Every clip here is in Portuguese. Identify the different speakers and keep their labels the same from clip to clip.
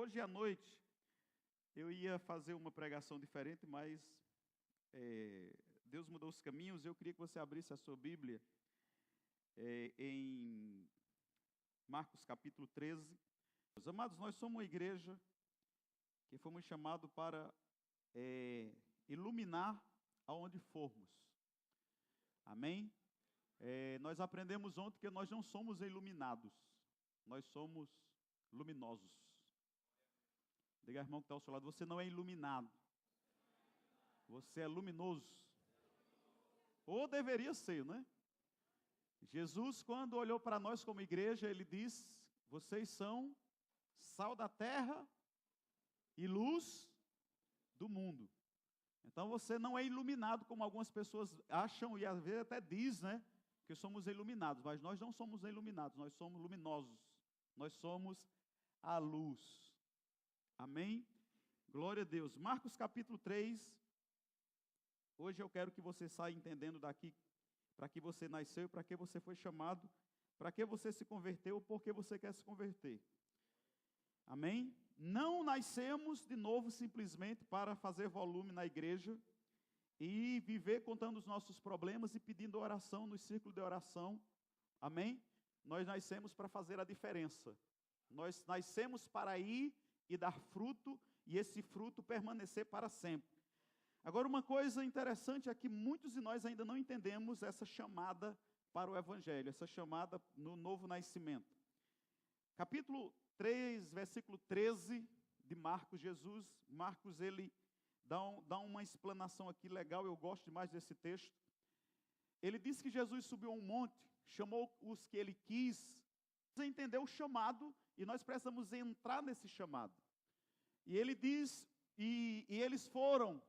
Speaker 1: Hoje à noite eu ia fazer uma pregação diferente, mas Deus mudou os caminhos. Eu queria que você abrisse a sua Bíblia em Marcos capítulo 13. Meus amados, nós somos uma igreja que fomos chamados para iluminar aonde formos. Amém? Nós aprendemos ontem que nós não somos iluminados, nós somos luminosos. Diga, irmão que está ao seu lado, você não é iluminado, você é luminoso. Ou deveria ser, né? Jesus, quando olhou para nós como igreja, ele disse: vocês são sal da terra e luz do mundo. Então você não é iluminado como algumas pessoas acham e às vezes até diz, né? Que somos iluminados, mas nós não somos iluminados, nós somos luminosos. Nós somos a luz. Amém? Glória a Deus. Marcos capítulo 3. Hoje eu quero que você saia entendendo daqui para que você nasceu, para que você foi chamado, para que você se converteu, por que você quer se converter. Amém? Não nascemos de novo simplesmente para fazer volume na igreja e viver contando os nossos problemas e pedindo oração no círculo de oração. Amém? Nós nascemos para fazer a diferença. Nós nascemos para ir e dar fruto, e esse fruto permanecer para sempre. Agora, uma coisa interessante é que muitos de nós ainda não entendemos essa chamada para o Evangelho, essa chamada no novo nascimento. Capítulo 3, versículo 13 de Marcos, Marcos ele dá uma explanação aqui legal, eu gosto demais desse texto. Ele diz que Jesus subiu a um monte, chamou os que ele quis, entendeu o chamado, e nós precisamos entrar nesse chamado. E ele diz, e eles foram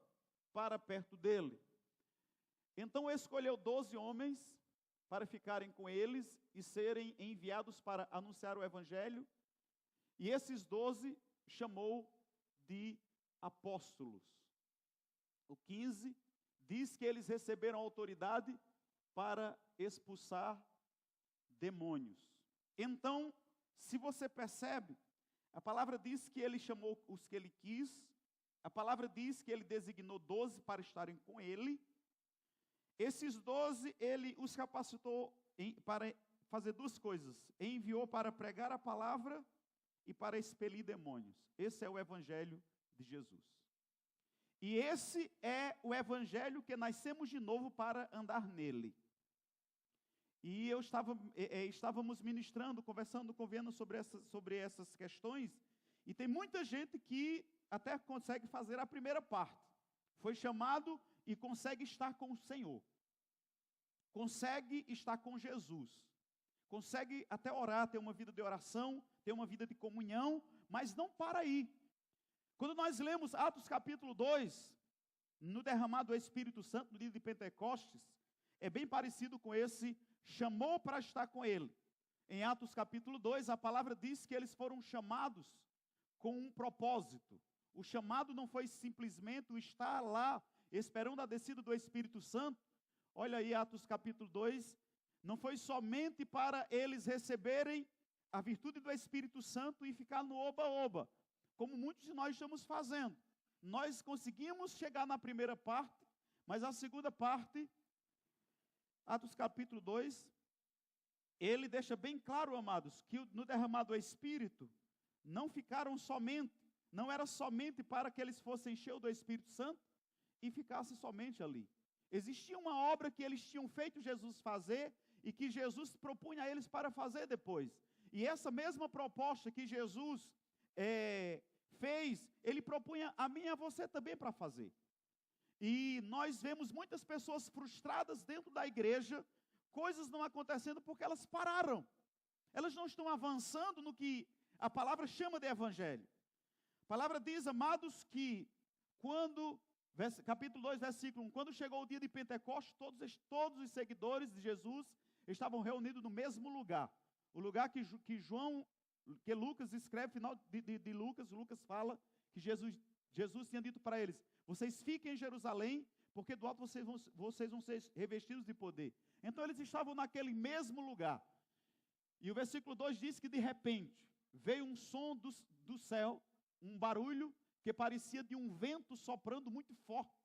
Speaker 1: para perto dele. Então escolheu 12 homens para ficarem com eles e serem enviados para anunciar o Evangelho. E esses 12 chamou de apóstolos. O 15 diz que eles receberam autoridade para expulsar demônios. Então, se você percebe, a palavra diz que ele chamou os que ele quis, a palavra diz que ele designou 12 para estarem com ele. Esses 12, ele os capacitou para fazer duas coisas: enviou para pregar a palavra e para expelir demônios. Esse é o Evangelho de Jesus. E esse é o Evangelho que nascemos de novo para andar nele. E estávamos ministrando, conversando com o Viana sobre essas questões, e tem muita gente que até consegue fazer a primeira parte. Foi chamado e consegue estar com o Senhor. Consegue estar com Jesus. Consegue até orar, ter uma vida de oração, ter uma vida de comunhão, mas não para aí. Quando nós lemos Atos capítulo 2, no derramado do Espírito Santo, no dia de Pentecostes, é bem parecido com esse chamou para estar com ele. Em Atos capítulo 2, a palavra diz que eles foram chamados com um propósito. O chamado não foi simplesmente o estar lá, esperando a descida do Espírito Santo. Olha aí Atos capítulo 2, não foi somente para eles receberem a virtude do Espírito Santo e ficar no oba-oba, como muitos de nós estamos fazendo. Nós conseguimos chegar na primeira parte, mas a segunda parte, Atos capítulo 2, ele deixa bem claro, amados, que no derramado do Espírito, não era somente para que eles fossem cheios do Espírito Santo e ficassem somente ali. Existia uma obra que eles tinham feito Jesus fazer e que Jesus propunha a eles para fazer depois. E essa mesma proposta que Jesus fez, ele propunha a mim e a você também para fazer. E nós vemos muitas pessoas frustradas dentro da igreja, coisas não acontecendo porque elas pararam. Elas não estão avançando no que a palavra chama de evangelho. A palavra diz, amados, que capítulo 2, versículo 1, quando chegou o dia de Pentecostes, todos os seguidores de Jesus estavam reunidos no mesmo lugar. O lugar que Lucas escreve, final de Lucas fala que Jesus tinha dito para eles: vocês fiquem em Jerusalém, porque do alto vocês vão ser revestidos de poder. Então eles estavam naquele mesmo lugar. E o versículo 2 diz que de repente veio um som do céu, um barulho que parecia de um vento soprando muito forte.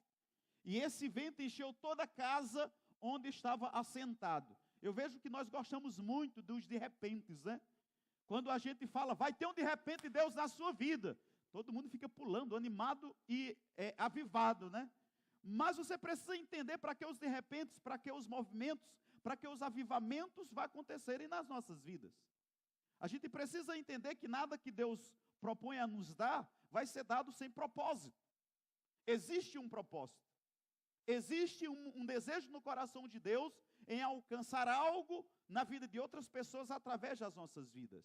Speaker 1: E esse vento encheu toda a casa onde estava assentado. Eu vejo que nós gostamos muito dos de repentes, né? Quando a gente fala, vai ter um de repente Deus na sua vida, todo mundo fica pulando, animado e avivado, né? Mas você precisa entender para que os de repentes, para que os movimentos, para que os avivamentos vão acontecerem nas nossas vidas. A gente precisa entender que nada que Deus propõe a nos dar vai ser dado sem propósito. Existe um propósito. Existe um desejo no coração de Deus em alcançar algo na vida de outras pessoas através das nossas vidas.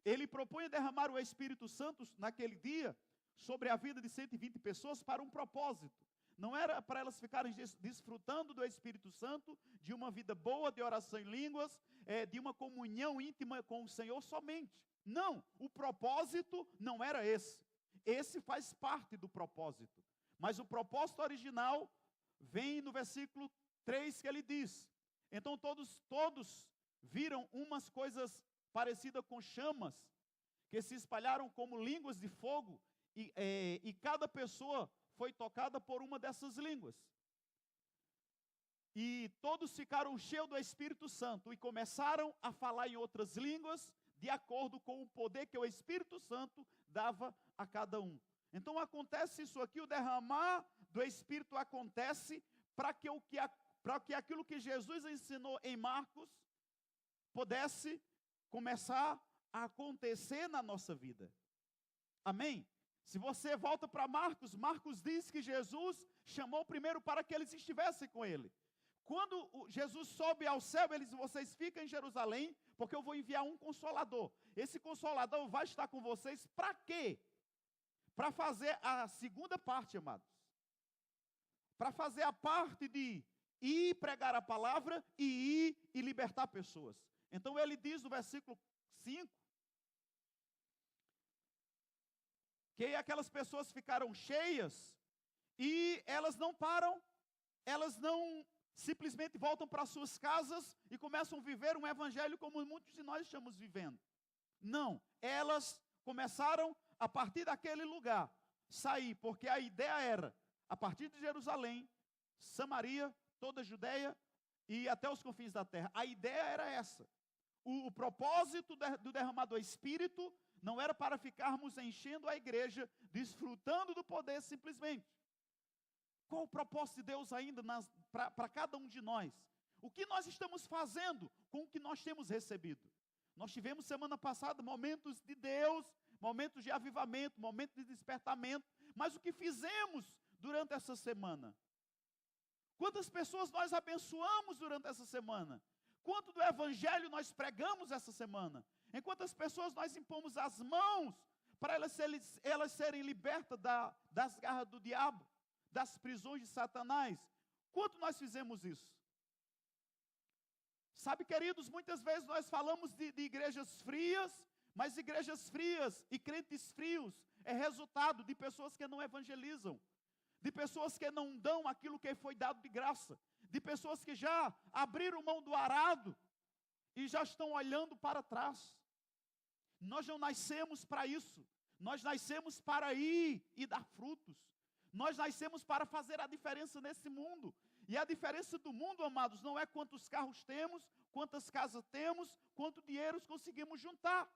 Speaker 1: Ele propõe derramar o Espírito Santo naquele dia sobre a vida de 120 pessoas para um propósito. Não era para elas ficarem desfrutando do Espírito Santo, de uma vida boa, de oração em línguas, de uma comunhão íntima com o Senhor somente. Não, o propósito não era esse. Esse faz parte do propósito. Mas o propósito original vem no versículo 3 que ele diz: então todos viram umas coisas parecidas com chamas, que se espalharam como línguas de fogo, e cada pessoa foi tocada por uma dessas línguas. E todos ficaram cheios do Espírito Santo e começaram a falar em outras línguas, de acordo com o poder que o Espírito Santo dava a cada um. Então acontece isso aqui, o derramar do Espírito acontece para que aquilo que Jesus ensinou em Marcos pudesse começar a acontecer na nossa vida. Amém? Se você volta para Marcos, Marcos diz que Jesus chamou primeiro para que eles estivessem com ele. Quando Jesus sobe ao céu, ele diz: vocês ficam em Jerusalém, porque eu vou enviar um consolador. Esse consolador vai estar com vocês para quê? Para fazer a segunda parte, amados. Para fazer a parte de ir pregar a palavra e ir e libertar pessoas. Então ele diz no versículo 5, que aquelas pessoas ficaram cheias e elas não param, elas não simplesmente voltam para suas casas e começam a viver um evangelho como muitos de nós estamos vivendo. Não, elas começaram a partir daquele lugar, sair, porque a ideia era, a partir de Jerusalém, Samaria, toda a Judeia e até os confins da terra. A ideia era essa. O propósito do derramar do Espírito não era para ficarmos enchendo a igreja, desfrutando do poder simplesmente. Qual o propósito de Deus ainda para cada um de nós? O que nós estamos fazendo com o que nós temos recebido? Nós tivemos semana passada momentos de Deus, momentos de avivamento, momentos de despertamento, mas o que fizemos durante essa semana? Quantas pessoas nós abençoamos durante essa semana? Quanto do evangelho nós pregamos essa semana? Em quantas pessoas nós impomos as mãos para elas serem libertas das garras do diabo, das prisões de Satanás? Quanto nós fizemos isso? Sabe, queridos, muitas vezes nós falamos de igrejas frias, mas igrejas frias e crentes frios é resultado de pessoas que não evangelizam, de pessoas que não dão aquilo que foi dado de graça, de pessoas que já abriram mão do arado e já estão olhando para trás. Nós não nascemos para isso. Nós nascemos para ir e dar frutos. Nós nascemos para fazer a diferença nesse mundo. E a diferença do mundo, amados, não é quantos carros temos, quantas casas temos, quanto dinheiro conseguimos juntar.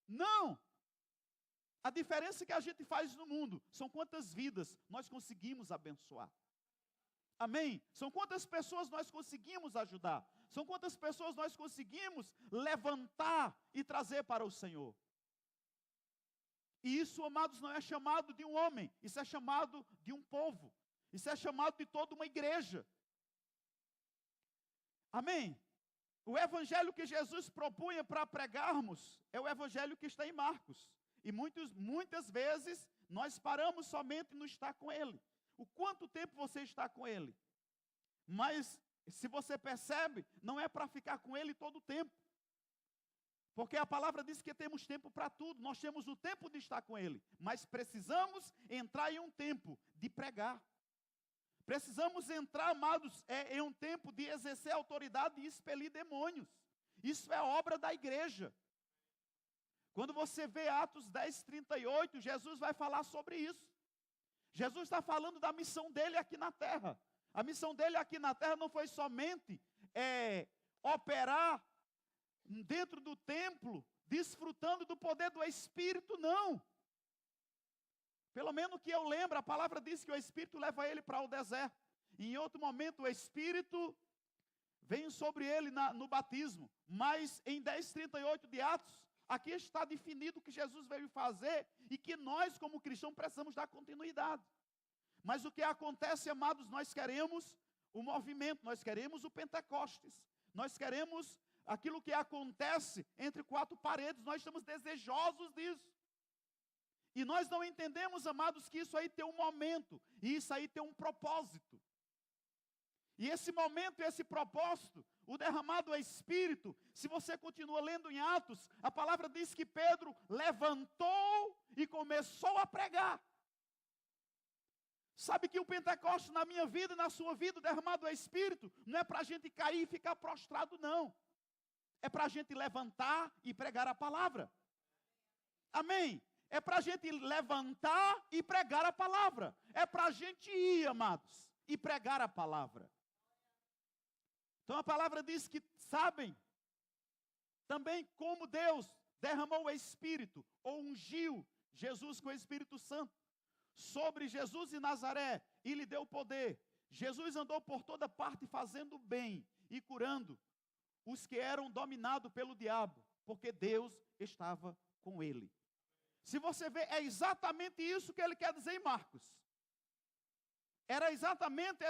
Speaker 1: Não! A diferença que a gente faz no mundo são quantas vidas nós conseguimos abençoar. Amém? São quantas pessoas nós conseguimos ajudar. São quantas pessoas nós conseguimos levantar e trazer para o Senhor. E isso, amados, não é chamado de um homem. Isso é chamado de um povo. Isso é chamado de toda uma igreja. Amém? O evangelho que Jesus propunha para pregarmos é o evangelho que está em Marcos. E muitas vezes nós paramos somente no estar com Ele. O quanto tempo você está com Ele? Mas, se você percebe, não é para ficar com Ele todo o tempo. Porque a palavra diz que temos tempo para tudo. Nós temos o tempo de estar com Ele. Mas precisamos entrar em um tempo de pregar. Precisamos entrar, amados, em um tempo de exercer autoridade e expelir demônios. Isso é obra da igreja. Quando você vê Atos 10, 38, Jesus vai falar sobre isso. Jesus está falando da missão dele aqui na terra. A missão dele aqui na terra não foi somente operar dentro do templo, desfrutando do poder do Espírito, não. Pelo menos que eu lembro, a palavra diz que o Espírito leva ele para o deserto. E em outro momento o Espírito vem sobre ele no batismo. Mas em 10:38 de Atos, aqui está definido o que Jesus veio fazer e que nós, como cristãos, precisamos dar continuidade. Mas o que acontece, amados, nós queremos o movimento, nós queremos o Pentecostes, nós queremos aquilo que acontece entre quatro paredes, nós estamos desejosos disso. E nós não entendemos, amados, que isso aí tem um momento, e isso aí tem um propósito. E esse momento, esse propósito, o derramado é Espírito. Se você continua lendo em Atos, a palavra diz que Pedro levantou e começou a pregar. Sabe que o Pentecostes na minha vida e na sua vida, o derramado é Espírito, não é para a gente cair e ficar prostrado, não. É para a gente levantar e pregar a palavra. Amém? É para a gente levantar e pregar a palavra. É para a gente ir, amados, e pregar a palavra. Então a palavra diz que sabem também como Deus derramou o Espírito, ou ungiu Jesus com o Espírito Santo sobre Jesus de Nazaré e lhe deu poder. Jesus andou por toda parte fazendo bem e curando os que eram dominados pelo diabo, porque Deus estava com ele. Se você vê, é exatamente isso que ele quer dizer em Marcos. Era exatamente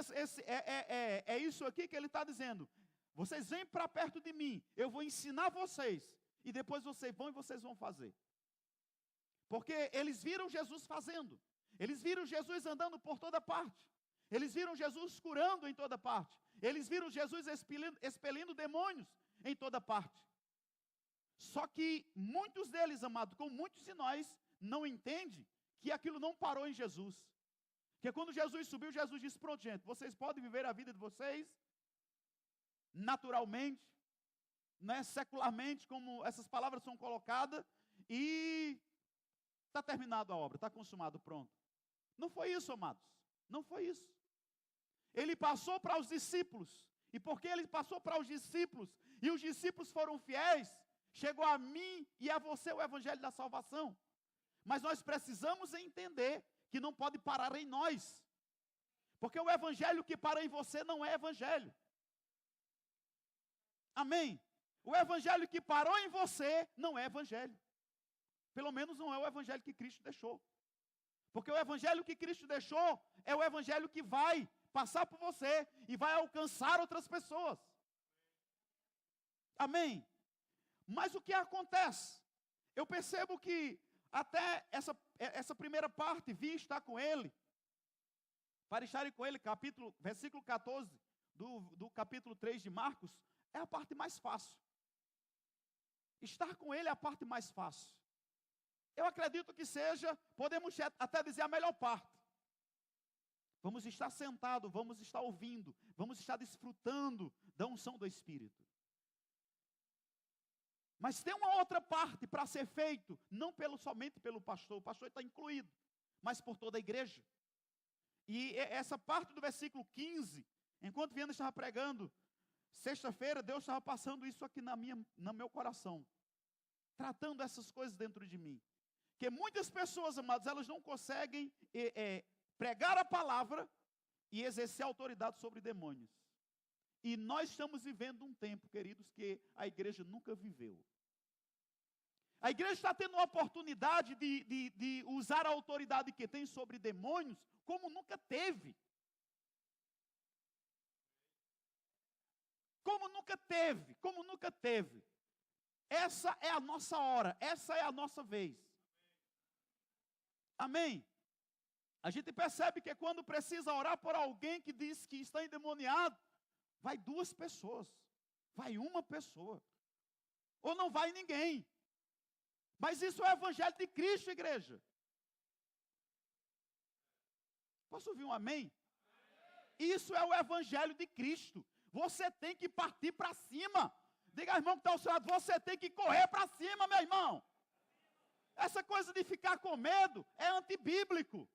Speaker 1: isso aqui que ele está dizendo. Vocês vêm para perto de mim, eu vou ensinar vocês, e depois vocês vão e vocês vão fazer. Porque eles viram Jesus fazendo, eles viram Jesus andando por toda parte, eles viram Jesus curando em toda parte, eles viram Jesus expelindo demônios em toda parte. Só que muitos deles, amados, como muitos de nós, não entendem que aquilo não parou em Jesus. Porque quando Jesus subiu, Jesus disse: pronto, gente, vocês podem viver a vida de vocês naturalmente, né, secularmente, como essas palavras são colocadas, e está terminada a obra, está consumado, pronto. Não foi isso, amados, não foi isso. Ele passou para os discípulos, e porque ele passou para os discípulos, e os discípulos foram fiéis, chegou a mim e a você o evangelho da salvação. Mas nós precisamos entender que não pode parar em nós, porque o evangelho que para em você não é evangelho. Amém? O evangelho que parou em você não é evangelho. Pelo menos não é o evangelho que Cristo deixou. Porque o evangelho que Cristo deixou é o evangelho que vai passar por você e vai alcançar outras pessoas. Amém? Mas o que acontece? Eu percebo que até essa primeira parte, vim estar com ele, para estarem com ele, versículo 14 do capítulo 3 de Marcos, é a parte mais fácil. Estar com ele é a parte mais fácil. Eu acredito que seja, podemos até dizer, a melhor parte. Vamos estar sentados, vamos estar ouvindo, vamos estar desfrutando da unção do Espírito. Mas tem uma outra parte para ser feito, não somente pelo pastor, o pastor está incluído, mas por toda a igreja. E essa parte do versículo 15, enquanto Viana estava pregando, sexta-feira, Deus estava passando isso aqui no meu coração, tratando essas coisas dentro de mim. Que muitas pessoas, amados, elas não conseguem pregar a palavra e exercer autoridade sobre demônios. E nós estamos vivendo um tempo, queridos, que a igreja nunca viveu. A igreja está tendo uma oportunidade de usar a autoridade que tem sobre demônios como nunca teve. Como nunca teve. Essa é a nossa hora, essa é a nossa vez. Amém? A gente percebe que quando precisa orar por alguém que diz que está endemoniado, vai 2 pessoas, vai 1 pessoa, ou não vai ninguém. Mas isso é o evangelho de Cristo, igreja. Posso ouvir um amém? Isso é o evangelho de Cristo. Você tem que partir para cima. Diga ao irmão que está ao seu lado, você tem que correr para cima, meu irmão. Essa coisa de ficar com medo é antibíblico.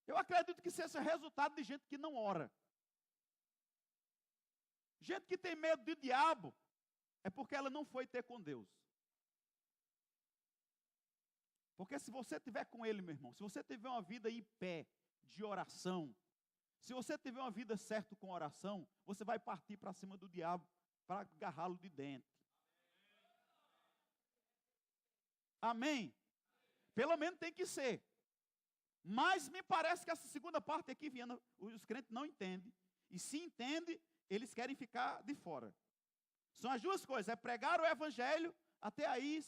Speaker 1: Eu acredito que seja resultado de gente que não ora. Gente que tem medo do diabo, é porque ela não foi ter com Deus. Porque se você tiver com Ele, meu irmão, se você tiver uma vida em pé, de oração, se você tiver uma vida certa com oração, você vai partir para cima do diabo, para agarrá-lo de dentro. Amém? Pelo menos tem que ser. Mas me parece que essa segunda parte aqui, Viana, os crentes não entendem. E se entendem, eles querem ficar de fora. São as duas coisas, é pregar o evangelho, até aí,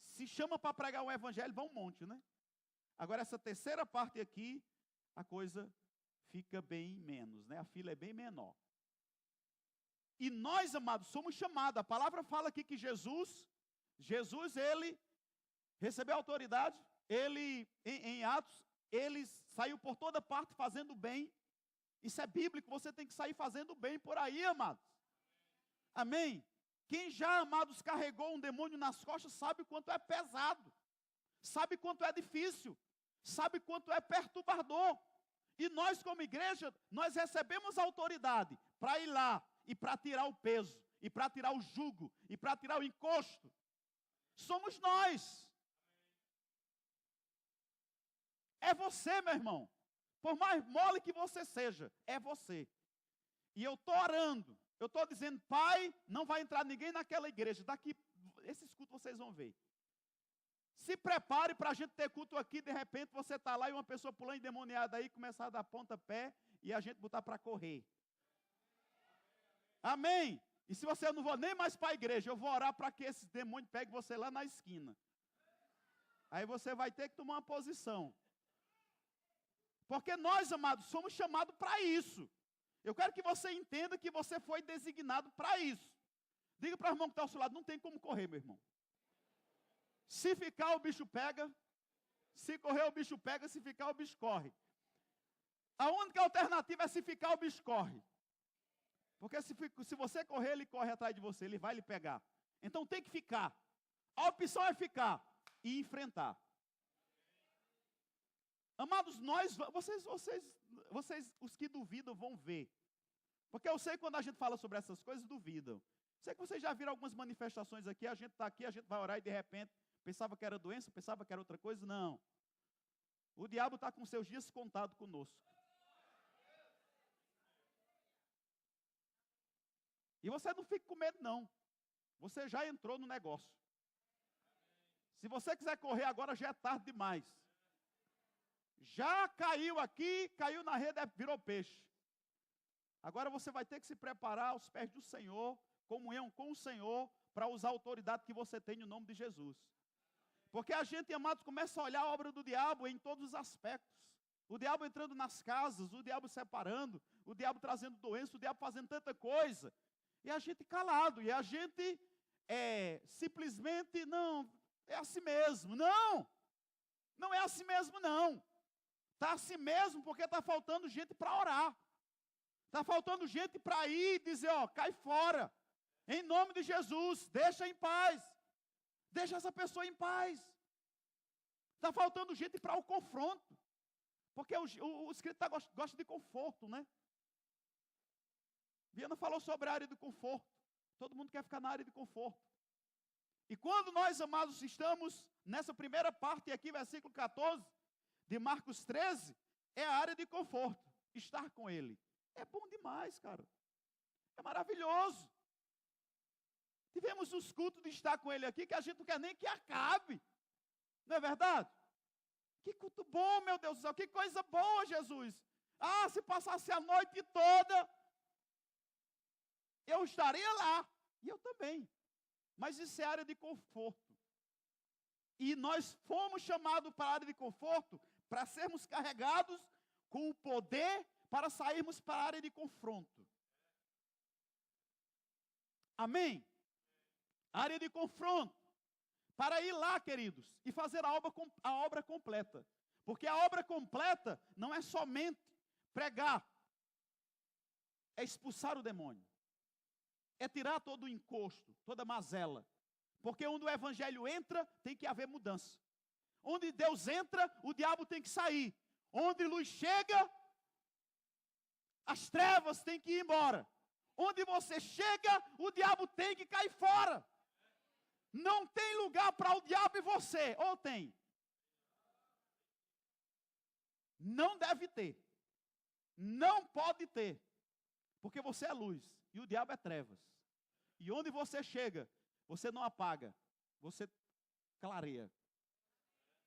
Speaker 1: se chama para pregar o evangelho, vai um monte, né? Agora, essa terceira parte aqui, a coisa fica bem menos, né? A fila é bem menor. E nós, amados, somos chamados, a palavra fala aqui que Jesus, ele recebeu autoridade, ele, em Atos, ele saiu por toda parte fazendo bem. Isso é bíblico, você tem que sair fazendo bem por aí, amados. Amém? Quem já, amados, carregou um demônio nas costas, sabe o quanto é pesado, sabe quanto é difícil, sabe quanto é perturbador. E nós, como igreja, nós recebemos autoridade para ir lá e para tirar o peso, e para tirar o jugo, e para tirar o encosto. Somos nós. É você, meu irmão. Por mais mole que você seja, é você. E eu estou orando, eu estou dizendo, Pai, não vai entrar ninguém naquela igreja. Daqui, esses cultos vocês vão ver. Se prepare para a gente ter culto aqui, de repente você está lá e uma pessoa pulando endemoniada aí, começar a dar pontapé e a gente botar para correr. Amém? E se você não vou nem mais para a igreja, eu vou orar para que esses demônios peguem você lá na esquina. Aí você vai ter que tomar uma posição. Porque nós, amados, somos chamados para isso. Eu quero que você entenda que você foi designado para isso. Diga para o irmão que está ao seu lado, não tem como correr, meu irmão. Se ficar, o bicho pega. Se correr, o bicho pega. Se ficar, o bicho corre. A única alternativa é se ficar, o bicho corre. Porque se você correr, ele corre atrás de você. Ele vai lhe pegar. Então tem que ficar. A opção é ficar e enfrentar. Amados, vocês, os que duvidam, vão ver. Porque eu sei que quando a gente fala sobre essas coisas, duvidam. Sei que vocês já viram algumas manifestações aqui, a gente está aqui, a gente vai orar e de repente, pensava que era doença, pensava que era outra coisa, não. O diabo está com seus dias contados conosco. E você não fica com medo, não. Você já entrou no negócio. Se você quiser correr agora, já é tarde demais. Já caiu aqui, caiu na rede, virou peixe. Agora você vai ter que se preparar aos pés do Senhor, comunhão com o Senhor, para usar a autoridade que você tem no nome de Jesus. Porque a gente, amados, começa a olhar a obra do diabo em todos os aspectos. O diabo entrando nas casas, o diabo separando, o diabo trazendo doença, o diabo fazendo tanta coisa. E a gente calado, e a gente simplesmente, não, é assim mesmo. Não, não é assim mesmo não. Está assim mesmo porque está faltando gente para orar. Está faltando gente para ir e dizer, ó, cai fora. Em nome de Jesus, deixa em paz. Deixa essa pessoa em paz. Está faltando gente para o confronto. Porque o escritor gosta de conforto, né? Viana falou sobre a área de conforto. Todo mundo quer ficar na área de conforto. E quando nós, amados, estamos nessa primeira parte aqui, versículo 14, de Marcos 13, é a área de conforto. Estar com Ele. É bom demais, cara. É maravilhoso. Tivemos os cultos de estar com Ele aqui, que a gente não quer nem que acabe. Não é verdade? Que culto bom, meu Deus do céu. Que coisa boa, Jesus. Ah, se passasse a noite toda, eu estaria lá. E eu também. Mas isso é área de conforto. E nós fomos chamados para a área de conforto para sermos carregados com o poder para sairmos para a área de confronto. Amém? Área de confronto. Para ir lá, queridos, e fazer a obra completa. Porque a obra completa não é somente pregar. É expulsar o demônio. É tirar todo o encosto, toda a mazela. Porque onde o evangelho entra, tem que haver mudança. Onde Deus entra, o diabo tem que sair. Onde luz chega, as trevas têm que ir embora. Onde você chega, o diabo tem que cair fora. Não tem lugar para o diabo e você, ou tem? Não deve ter. Não pode ter. Porque você é luz e o diabo é trevas. E onde você chega, você não apaga, você clareia.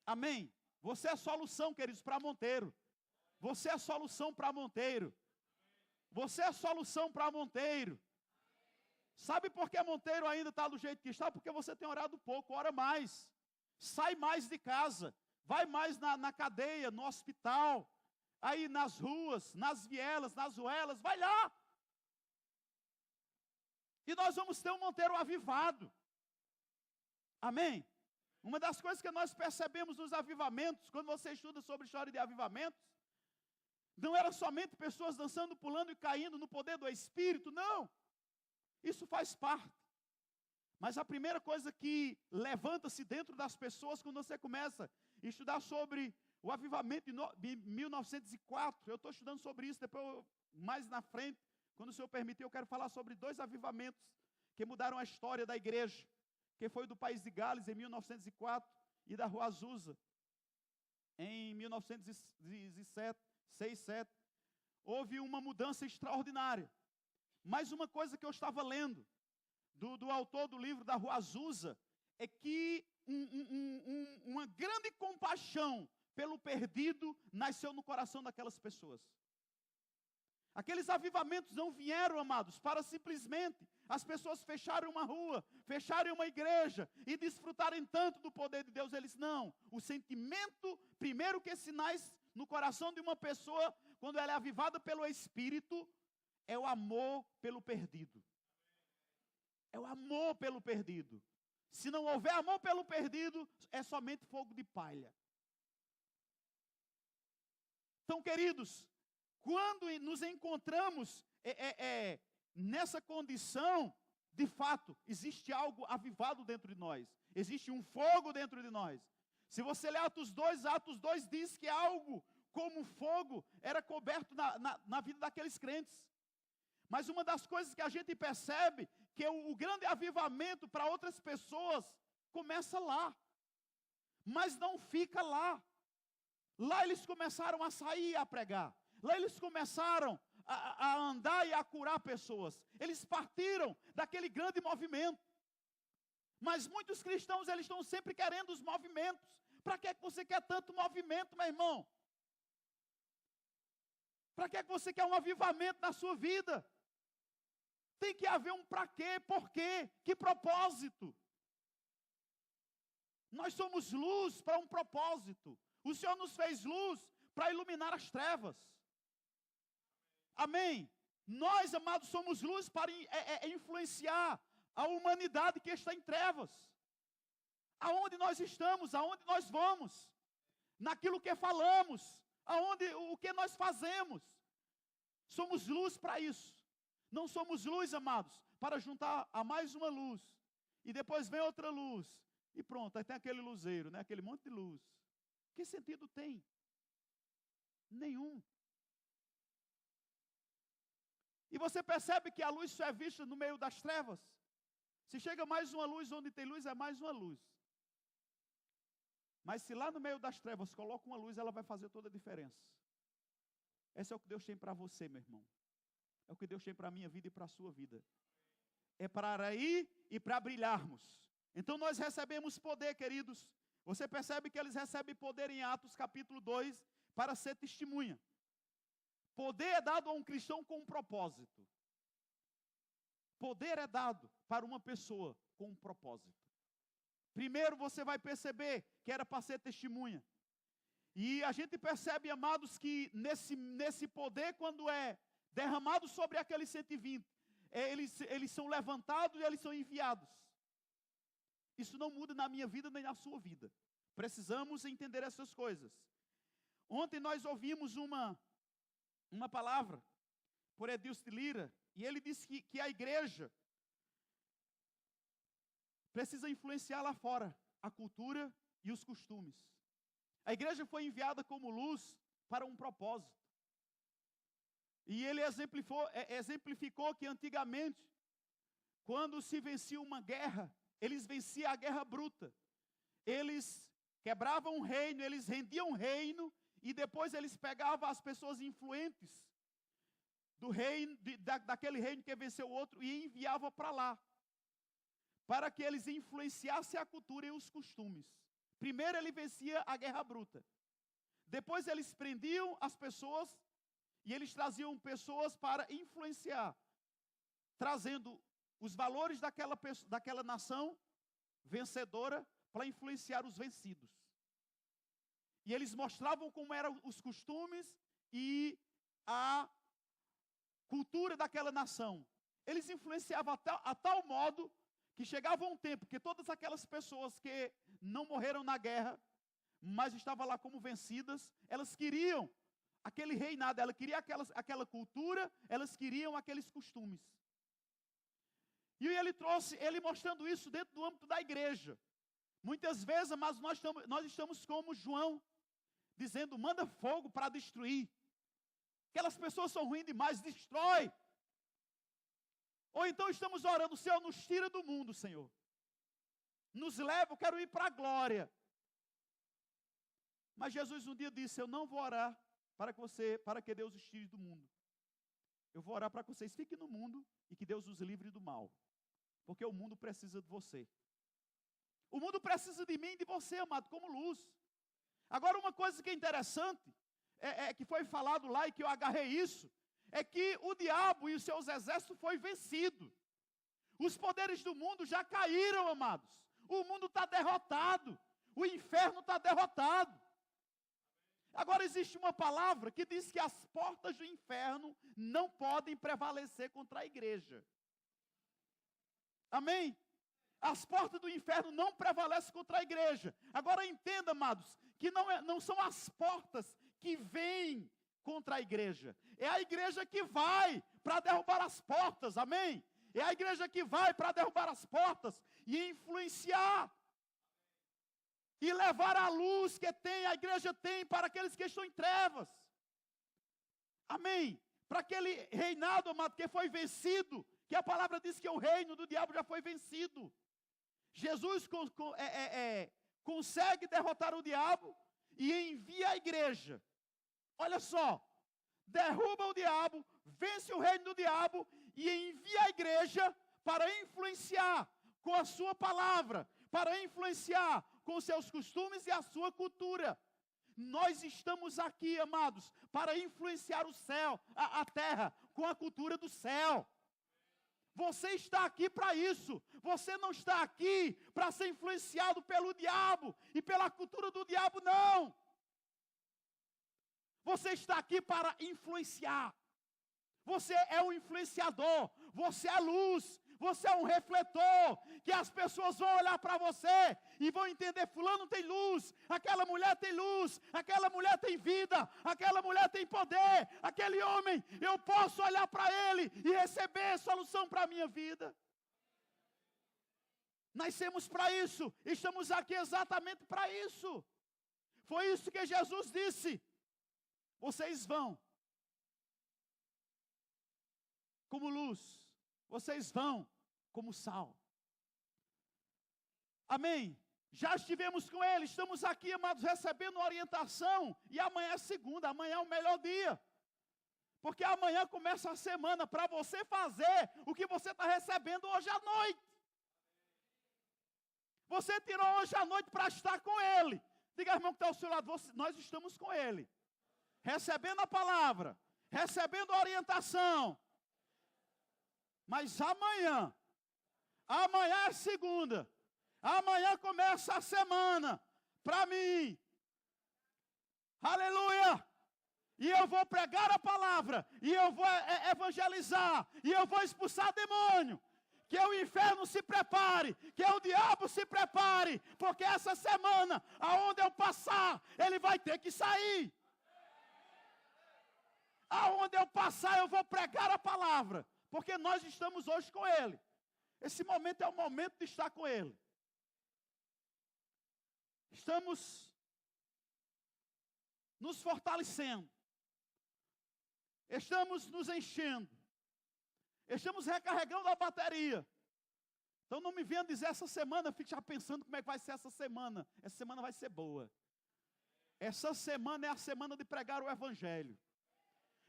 Speaker 1: Amém? Você é a solução, queridos, para Monteiro. Você é a solução para Monteiro. Você é a solução para Monteiro. Sabe por que Monteiro ainda está do jeito que está? Porque você tem orado pouco, ora mais. Sai mais de casa. Vai mais na cadeia, no hospital. Aí nas ruas, nas vielas, nas ruelas. Vai lá. E nós vamos ter um Monteiro avivado. Amém? Uma das coisas que nós percebemos nos avivamentos, quando você estuda sobre história de avivamentos, não era somente pessoas dançando, pulando e caindo no poder do Espírito, não. Isso faz parte. Mas a primeira coisa que levanta-se dentro das pessoas, quando você começa a estudar sobre o avivamento de 1904, eu estou estudando sobre isso, depois mais na frente, quando o Senhor permitir, eu quero falar sobre 2 avivamentos que mudaram a história da igreja, que foi do país de Gales em 1904 e da Rua Azusa em 1907, 6, 7. Houve uma mudança extraordinária. Mas uma coisa que eu estava lendo do autor do livro da Rua Azusa é que uma grande compaixão pelo perdido nasceu no coração daquelas pessoas. Aqueles avivamentos não vieram, amados, para simplesmente as pessoas fecharem uma rua, fecharem uma igreja e desfrutarem tanto do poder de Deus. Eles não. O sentimento, primeiro que se nasce no coração de uma pessoa, quando ela é avivada pelo Espírito, é o amor pelo perdido. É o amor pelo perdido. Se não houver amor pelo perdido, é somente fogo de palha. Então, queridos, quando nos encontramos nessa condição, de fato, existe algo avivado dentro de nós. Existe um fogo dentro de nós. Se você ler Atos 2 diz que algo como fogo era coberto na vida daqueles crentes. Mas uma das coisas que a gente percebe, que o grande avivamento para outras pessoas começa lá. Mas não fica lá. Lá eles começaram a sair e a pregar. Lá eles começaram a andar e a curar pessoas. Eles partiram daquele grande movimento. Mas muitos cristãos, eles estão sempre querendo os movimentos. Para que você quer tanto movimento, meu irmão? Para que você quer um avivamento na sua vida? Tem que haver um para quê, por quê, que propósito. Nós somos luz para um propósito. O Senhor nos fez luz para iluminar as trevas. Amém? Nós, amados, somos luz para influenciar a humanidade que está em trevas. Aonde nós estamos, aonde nós vamos, naquilo que falamos, o que nós fazemos. Somos luz para isso. Não somos luz, amados, para juntar a mais uma luz. E depois vem outra luz. E pronto, aí tem aquele luzeiro, né? Aquele monte de luz. Que sentido tem? Nenhum. E você percebe que a luz só é vista no meio das trevas? Se chega mais uma luz, onde tem luz, é mais uma luz. Mas se lá no meio das trevas coloca uma luz, ela vai fazer toda a diferença. Esse é o que Deus tem para você, meu irmão. É o que Deus tem para a minha vida e para a sua vida. É para ir e para brilharmos. Então nós recebemos poder, queridos. Você percebe que eles recebem poder em Atos capítulo 2 para ser testemunha. Poder é dado a um cristão com um propósito. Poder é dado para uma pessoa com um propósito. Primeiro você vai perceber que era para ser testemunha. E a gente percebe, amados, que nesse poder, quando é derramado sobre aqueles 120, eles são levantados e eles são enviados. Isso não muda na minha vida nem na sua vida. Precisamos entender essas coisas. Ontem nós ouvimos uma palavra por Edilson de Lira, e ele disse que a igreja precisa influenciar lá fora a cultura e os costumes. A igreja foi enviada como luz para um propósito. E ele exemplificou que antigamente, quando se vencia uma guerra, eles venciam a guerra bruta. Eles quebravam um reino, eles rendiam um reino, e depois eles pegavam as pessoas influentes do reino, daquele reino que venceu o outro, e enviavam para lá, para que eles influenciassem a cultura e os costumes. Primeiro ele vencia a guerra bruta. Depois eles prendiam as pessoas, e eles traziam pessoas para influenciar, trazendo os valores daquela nação vencedora para influenciar os vencidos. E eles mostravam como eram os costumes e a cultura daquela nação. Eles influenciavam a tal modo que chegava um tempo que todas aquelas pessoas que não morreram na guerra, mas estavam lá como vencidas, elas queriam aquele reinado, ela queria aquela cultura, elas queriam aqueles costumes. E ele mostrando isso dentro do âmbito da igreja. Muitas vezes, mas nós estamos como João, dizendo, manda fogo para destruir. Aquelas pessoas são ruins demais, destrói. Ou então estamos orando, Senhor, nos tira do mundo, Senhor. Nos leva, eu quero ir para a glória. Mas Jesus um dia disse, eu não vou orar para que Deus os tire do mundo. Eu vou orar para que vocês fiquem no mundo e que Deus os livre do mal. Porque o mundo precisa de você. O mundo precisa de mim e de você, amado, como luz. Agora, uma coisa que é interessante, que foi falado lá e que eu agarrei isso, é que o diabo e os seus exércitos foi vencido. Os poderes do mundo já caíram, amados. O mundo está derrotado. O inferno está derrotado. Agora existe uma palavra que diz que as portas do inferno não podem prevalecer contra a igreja. Amém? As portas do inferno não prevalecem contra a igreja. Agora entenda, amados, que não são as portas que vêm contra a igreja. É a igreja que vai para derrubar as portas, amém? É a igreja que vai para derrubar as portas e influenciar. E levar a luz que a igreja tem para aqueles que estão em trevas. Amém? Para aquele reinado, amado, que foi vencido, que a palavra diz que o reino do diabo já foi vencido. Jesus consegue derrotar o diabo e envia a igreja. Olha só, derruba o diabo, vence o reino do diabo e envia a igreja para influenciar com a sua palavra, para influenciar com os seus costumes e a sua cultura. Nós estamos aqui, amados, para influenciar o céu, a terra, com a cultura do céu. Você está aqui para isso. Você não está aqui para ser influenciado pelo diabo e pela cultura do diabo, não. Você está aqui para influenciar. Você é um influenciador. Você é luz. Você é um refletor, que as pessoas vão olhar para você e vão entender, fulano tem luz, aquela mulher tem luz, aquela mulher tem vida, aquela mulher tem poder, aquele homem, eu posso olhar para ele e receber solução para a minha vida. Nascemos para isso, estamos aqui exatamente para isso. Foi isso que Jesus disse. Vocês vão como luz. Vocês vão como sal. Amém? Já estivemos com Ele, estamos aqui, amados, recebendo orientação. E amanhã é segunda, amanhã é o melhor dia. Porque amanhã começa a semana para você fazer o que você está recebendo hoje à noite. Você tirou hoje à noite para estar com Ele. Diga, irmão, que está ao seu lado, nós estamos com Ele. Recebendo a palavra, recebendo a orientação. Mas amanhã é segunda, amanhã começa a semana, para mim, aleluia, e eu vou pregar a palavra, e eu vou evangelizar, e eu vou expulsar demônio, que o inferno se prepare, que o diabo se prepare, porque essa semana, aonde eu passar, ele vai ter que sair, aonde eu passar, eu vou pregar a palavra, porque nós estamos hoje com Ele. Esse momento é o momento de estar com Ele. estamos nos fortalecendo, estamos nos enchendo, estamos recarregando a bateria. Então não me venha dizer essa semana, eu fico já pensando como é que vai ser essa semana. Essa semana vai ser boa. Essa semana é a semana de pregar o Evangelho.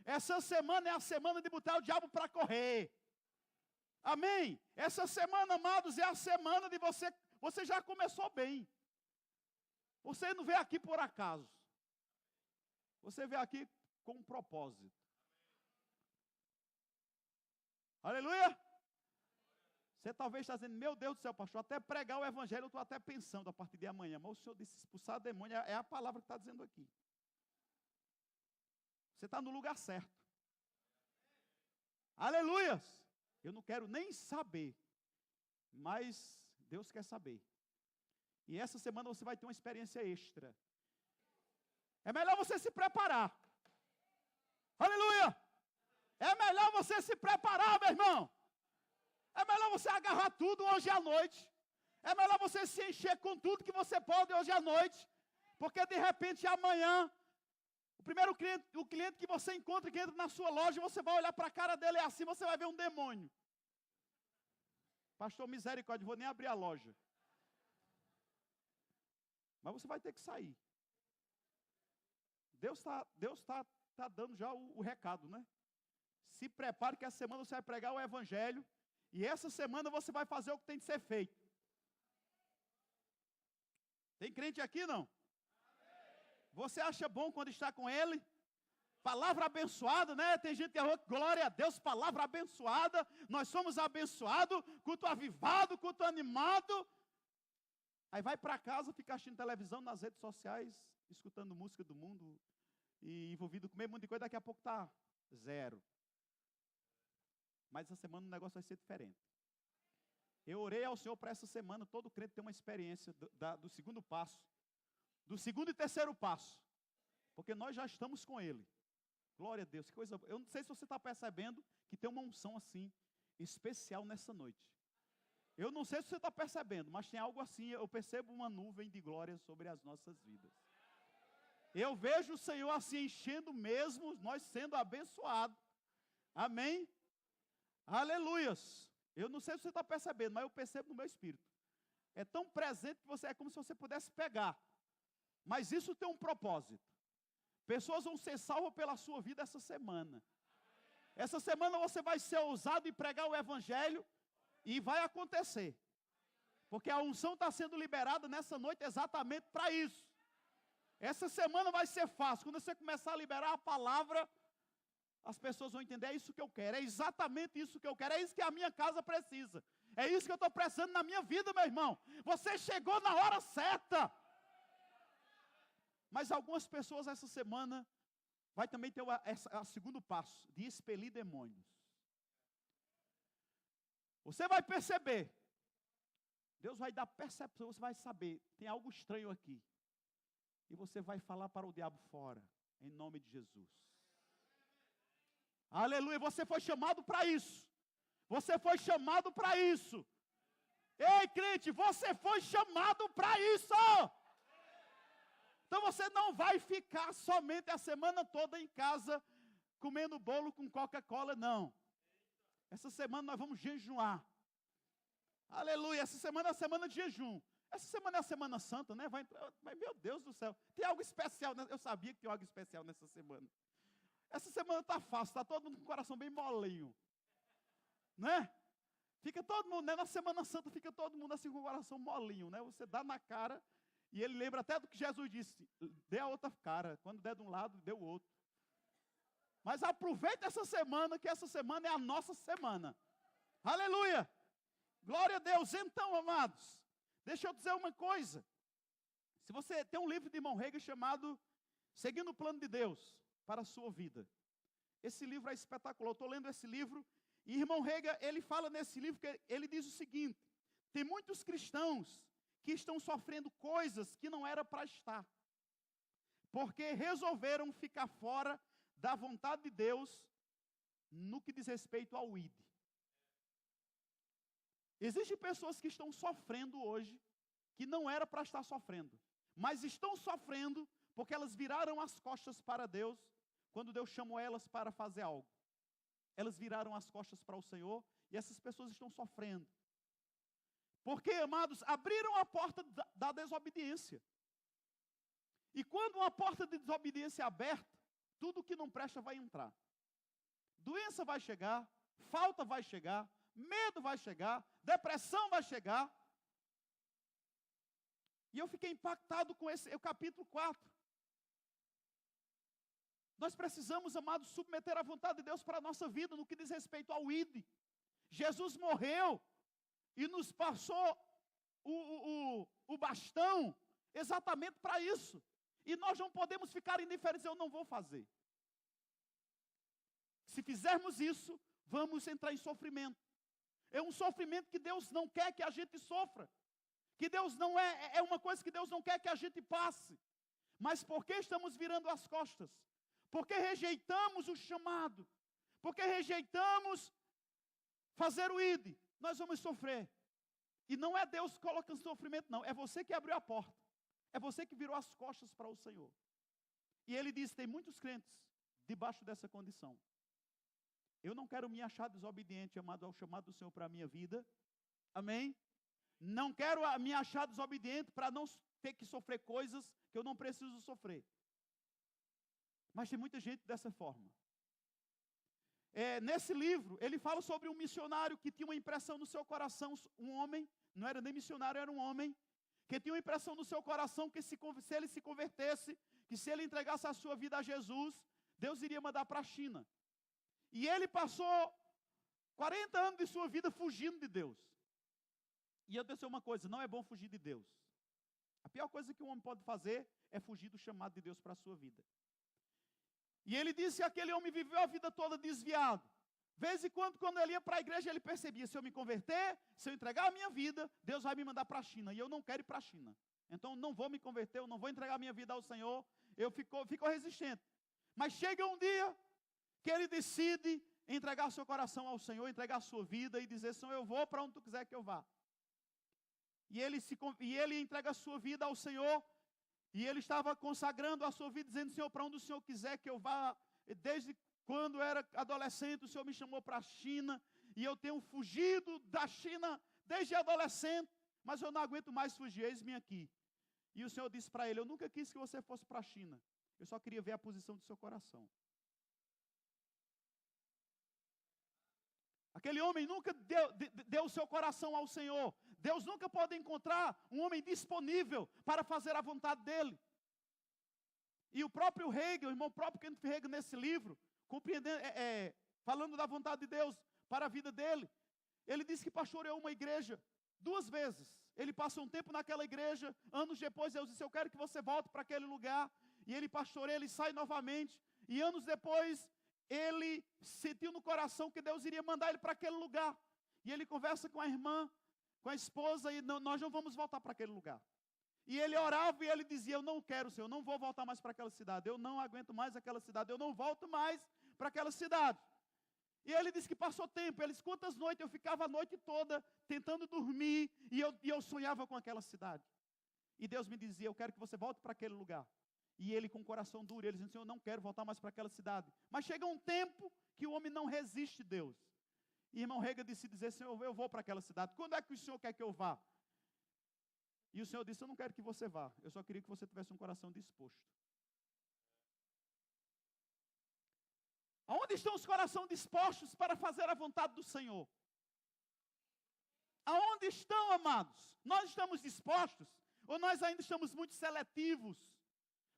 Speaker 1: Essa semana é a semana de botar o diabo para correr. Amém? Essa semana, amados, é a semana de você já começou bem. Você não veio aqui por acaso. Você veio aqui com um propósito. Aleluia! Você talvez está dizendo, meu Deus do céu, pastor, até pregar o Evangelho eu estou até pensando a partir de amanhã. Mas o Senhor disse, expulsar demônio é a palavra que está dizendo aqui. Você está no lugar certo. Aleluias! Eu não quero nem saber, mas Deus quer saber. E essa semana você vai ter uma experiência extra. É melhor você se preparar. Aleluia! É melhor você se preparar, meu irmão. É melhor você agarrar tudo hoje à noite. É melhor você se encher com tudo que você pode hoje à noite. Porque de repente amanhã, o cliente que você encontra, que entra na sua loja, você vai olhar para a cara dele assim, você vai ver um demônio. Pastor, misericórdia, vou nem abrir a loja. Mas você vai ter que sair. Deus tá dando já o recado, né? Se prepare que essa semana você vai pregar o Evangelho. E essa semana você vai fazer o que tem de ser feito. Tem crente aqui, não? Você acha bom quando está com ele? Palavra abençoada, né? Tem gente que fala, glória a Deus, palavra abençoada. Nós somos abençoados, culto avivado, culto animado. Aí vai para casa, fica assistindo televisão nas redes sociais, escutando música do mundo e envolvido com meio monte de coisa, daqui a pouco está zero. Mas essa semana o negócio vai ser diferente. Eu orei ao Senhor para essa semana, todo crente tem uma experiência do segundo passo, do segundo e terceiro passo, porque nós já estamos com Ele. Glória a Deus, que coisa. Eu não sei se você está percebendo que tem uma unção assim, especial nessa noite. Eu não sei se você está percebendo, mas tem algo assim, eu percebo uma nuvem de glória sobre as nossas vidas. Eu vejo o Senhor assim enchendo mesmo, nós sendo abençoados. Amém? Aleluias. Eu não sei se você está percebendo, mas eu percebo no meu espírito. É tão presente que você é como se você pudesse pegar. Mas isso tem um propósito. Pessoas vão ser salvas pela sua vida essa semana. Essa semana você vai ser ousado em pregar o Evangelho e vai acontecer. Porque a unção está sendo liberada nessa noite exatamente para isso. Essa semana vai ser fácil. Quando você começar a liberar a palavra, as pessoas vão entender, é isso que eu quero, é exatamente isso que eu quero, é isso que a minha casa precisa. É isso que eu estou precisando na minha vida, meu irmão. Você chegou na hora certa. Mas algumas pessoas essa semana vai também ter o segundo passo, de expelir demônios. Você vai perceber, Deus vai dar percepção, você vai saber, tem algo estranho aqui. E você vai falar para o diabo fora, em nome de Jesus. Aleluia, você foi chamado para isso. Você foi chamado para isso. Ei, crente, você foi chamado para isso. Então você não vai ficar somente a semana toda em casa comendo bolo com Coca-Cola, não. Essa semana nós vamos jejuar. Aleluia, essa semana é a semana de jejum. Essa semana é a Semana Santa, né? Mas, meu Deus do céu, tem algo especial. Eu sabia que tinha algo especial nessa semana. Essa semana está fácil, está todo mundo com o coração bem molinho. Né? Fica todo mundo, né? Na Semana Santa fica todo mundo assim com o coração molinho, né? Você dá na cara e ele lembra até do que Jesus disse, dê a outra cara, quando der de um lado, dê o outro. Mas aproveita essa semana, que essa semana é a nossa semana. Aleluia! Glória a Deus. Então, amados, deixa eu dizer uma coisa. Se você tem um livro de Irmão Reagan chamado Seguindo o Plano de Deus para a Sua Vida. Esse livro é espetacular. Eu estou lendo esse livro e Irmão Reagan, ele fala nesse livro, que ele diz o seguinte: tem muitos cristãos que estão sofrendo coisas que não era para estar, porque resolveram ficar fora da vontade de Deus no que diz respeito ao ID. Existem pessoas que estão sofrendo hoje, que não era para estar sofrendo, mas estão sofrendo porque elas viraram as costas para Deus quando Deus chamou elas para fazer algo. Elas viraram as costas para o Senhor e essas pessoas estão sofrendo. Porque, amados, abriram a porta da desobediência. E quando uma porta de desobediência é aberta, tudo que não presta vai entrar. Doença vai chegar, falta vai chegar, medo vai chegar, depressão vai chegar. E eu fiquei impactado com o capítulo 4. Nós precisamos, amados, submeter a vontade de Deus para a nossa vida no que diz respeito ao ID. Jesus morreu e nos passou o bastão exatamente para isso. E nós não podemos ficar indiferentes, eu não vou fazer. Se fizermos isso, vamos entrar em sofrimento. É um sofrimento que Deus não quer que a gente sofra. Que Deus não é uma coisa que Deus não quer que a gente passe. Mas por que estamos virando as costas? Porque rejeitamos o chamado. Porque rejeitamos fazer o ID. Nós vamos sofrer. E não é Deus colocando sofrimento, não. É você que abriu a porta. É você que virou as costas para o Senhor. E Ele diz, tem muitos crentes debaixo dessa condição. Eu não quero me achar desobediente, amado, ao chamado do Senhor para a minha vida. Amém? Não quero me achar desobediente para não ter que sofrer coisas que eu não preciso sofrer. Mas tem muita gente dessa forma. Nesse livro, ele fala sobre um missionário que tinha uma impressão no seu coração, um homem, não era nem missionário, era um homem, que tinha uma impressão no seu coração que se ele se convertesse, que se ele entregasse a sua vida a Jesus, Deus iria mandar para a China. E ele passou 40 anos de sua vida fugindo de Deus. E eu disse uma coisa, não é bom fugir de Deus. A pior coisa que um homem pode fazer é fugir do chamado de Deus para a sua vida. E ele disse que aquele homem viveu a vida toda desviado. Vez em quando ele ia para a igreja, ele percebia, se eu me converter, se eu entregar a minha vida, Deus vai me mandar para a China. E eu não quero ir para a China. Então não vou me converter, eu não vou entregar a minha vida ao Senhor. Eu fico resistente. Mas chega um dia que ele decide entregar seu coração ao Senhor, entregar a sua vida e dizer, Senhor, eu vou para onde tu quiser que eu vá. E ele entrega a sua vida ao Senhor, e ele estava consagrando a sua vida, dizendo, Senhor, para onde o Senhor quiser que eu vá. Desde quando eu era adolescente, o Senhor me chamou para a China, e eu tenho fugido da China desde adolescente, mas eu não aguento mais fugir, eis-me aqui. E o Senhor disse para ele, eu nunca quis que você fosse para a China, eu só queria ver a posição do seu coração. Aquele homem nunca deu o seu coração ao Senhor. Deus nunca pode encontrar um homem disponível para fazer a vontade dele. E o próprio Hagin, o irmão próprio Kenneth Hagin, nesse livro, falando da vontade de Deus para a vida dele, ele disse que pastoreou uma igreja 2 vezes. Ele passou um tempo naquela igreja, anos depois Deus disse, eu quero que você volte para aquele lugar. E ele pastoreia, ele sai novamente. E anos depois, ele sentiu no coração que Deus iria mandar ele para aquele lugar. E ele conversa com a irmã, com a esposa, e nós não vamos voltar para aquele lugar. E ele orava e ele dizia, eu não quero, Senhor, eu não vou voltar mais para aquela cidade, eu não aguento mais aquela cidade, eu não volto mais para aquela cidade. E ele disse que passou tempo, ele disse, quantas noites eu ficava a noite toda tentando dormir, e eu sonhava com aquela cidade. E Deus me dizia, eu quero que você volte para aquele lugar. E ele com o coração duro, ele dizia, Senhor, eu não quero voltar mais para aquela cidade. Mas chega um tempo que o homem não resiste a Deus. E irmão Hagin disse dizer, Senhor, eu vou para aquela cidade. Quando é que o Senhor quer que eu vá? E o Senhor disse, eu não quero que você vá. Eu só queria que você tivesse um coração disposto. Aonde estão os corações dispostos para fazer a vontade do Senhor? Aonde estão, amados? Nós estamos dispostos? Ou nós ainda estamos muito seletivos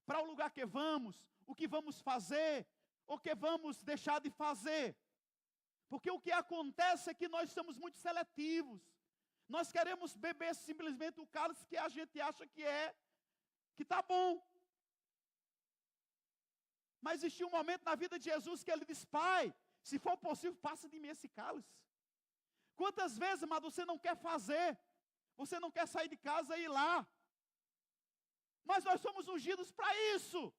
Speaker 1: para o lugar que vamos, o que vamos fazer, ou que vamos deixar de fazer? Porque o que acontece é que nós estamos muito seletivos. Nós queremos beber simplesmente o cálice que a gente acha que está bom. Mas existiu um momento na vida de Jesus que ele disse, Pai, se for possível, passa de mim esse cálice. Quantas vezes, amado, você não quer fazer? Você não quer sair de casa e ir lá. Mas nós somos ungidos para isso.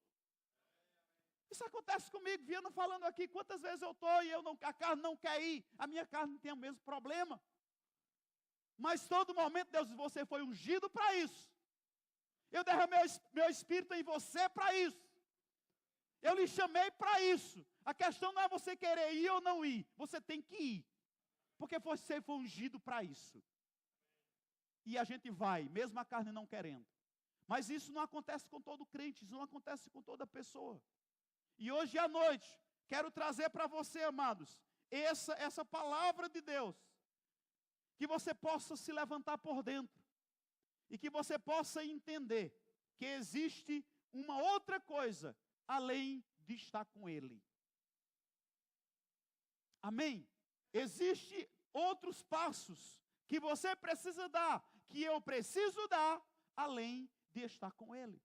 Speaker 1: Isso acontece comigo, Viana falando aqui, quantas vezes eu estou e a carne não quer ir. A minha carne tem o mesmo problema. Mas todo momento, Deus diz, você foi ungido para isso. Eu derramei meu Espírito em você para isso. Eu lhe chamei para isso. A questão não é você querer ir ou não ir. Você tem que ir. Porque você foi ungido para isso. E a gente vai, mesmo a carne não querendo. Mas isso não acontece com todo crente, isso não acontece com toda pessoa. E hoje à noite, quero trazer para você, amados, essa palavra de Deus. Que você possa se levantar por dentro. E que você possa entender que existe uma outra coisa além de estar com Ele. Amém? Existem outros passos que você precisa dar, que eu preciso dar, além de estar com Ele.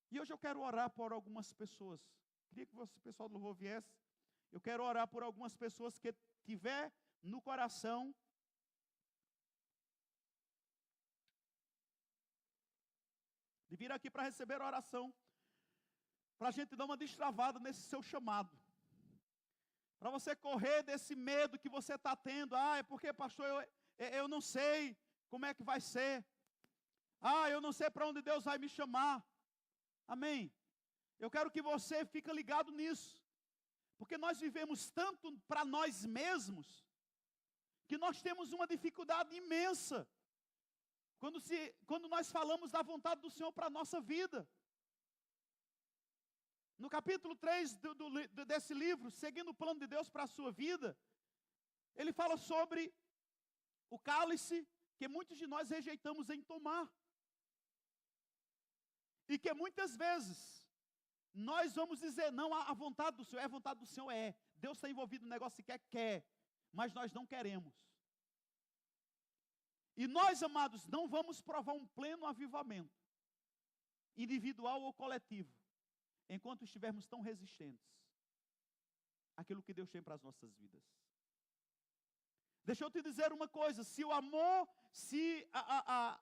Speaker 1: E hoje eu quero orar por algumas pessoas. Queria que o pessoal do louvor viesse. Eu quero orar por algumas pessoas que tiver no coração de vir aqui para receber a oração, para a gente dar uma destravada nesse seu chamado. Para você correr desse medo que você está tendo. É porque, pastor, eu não sei como é que vai ser. Eu não sei para onde Deus vai me chamar. Amém? Eu quero que você fique ligado nisso. Porque nós vivemos tanto para nós mesmos, que nós temos uma dificuldade imensa. Quando nós falamos da vontade do Senhor para a nossa vida. No capítulo 3 desse livro, seguindo o plano de Deus para a sua vida, ele fala sobre o cálice que muitos de nós rejeitamos em tomar. E que muitas vezes nós vamos dizer, não, a vontade do Senhor, a vontade do Senhor é. Deus está envolvido no negócio que quer, mas nós não queremos. E nós, amados, não vamos provar um pleno avivamento, individual ou coletivo, enquanto estivermos tão resistentes àquilo que Deus tem para as nossas vidas. Deixa eu te dizer uma coisa, se o amor, se a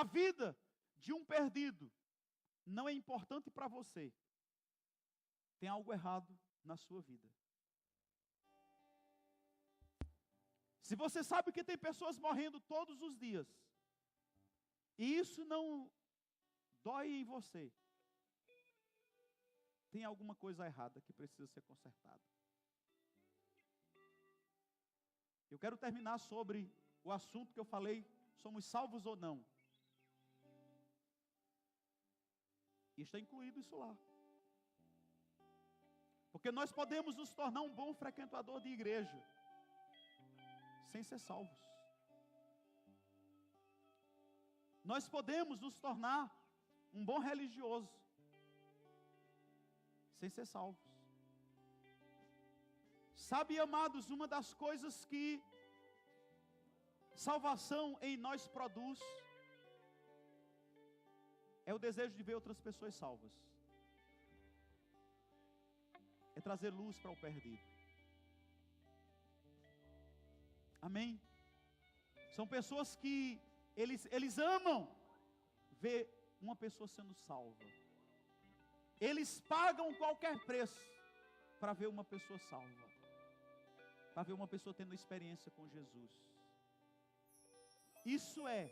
Speaker 1: vida de um perdido não é importante para você, tem algo errado na sua vida. Se você sabe que tem pessoas morrendo todos os dias, e isso não dói em você, tem alguma coisa errada que precisa ser consertada. Eu quero terminar sobre o assunto que eu falei, somos salvos ou não. E está incluído isso lá. Porque nós podemos nos tornar um bom frequentador de igreja, sem ser salvos. Nós podemos nos tornar um bom religioso, sem ser salvos. Sabe, amados, uma das coisas que salvação em nós produz é o desejo de ver outras pessoas salvas. É trazer luz para o perdido. Amém? São pessoas que eles amam ver uma pessoa sendo salva. Eles pagam qualquer preço para ver uma pessoa salva. Para ver uma pessoa tendo experiência com Jesus. Isso é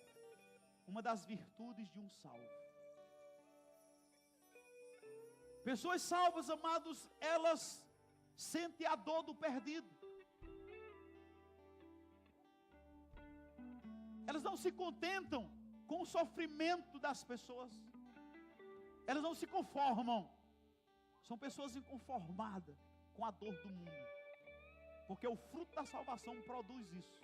Speaker 1: uma das virtudes de um salvo. Pessoas salvas, amados, elas sentem a dor do perdido. Elas não se contentam com o sofrimento das pessoas. Elas não se conformam. São pessoas inconformadas com a dor do mundo. Porque o fruto da salvação produz isso.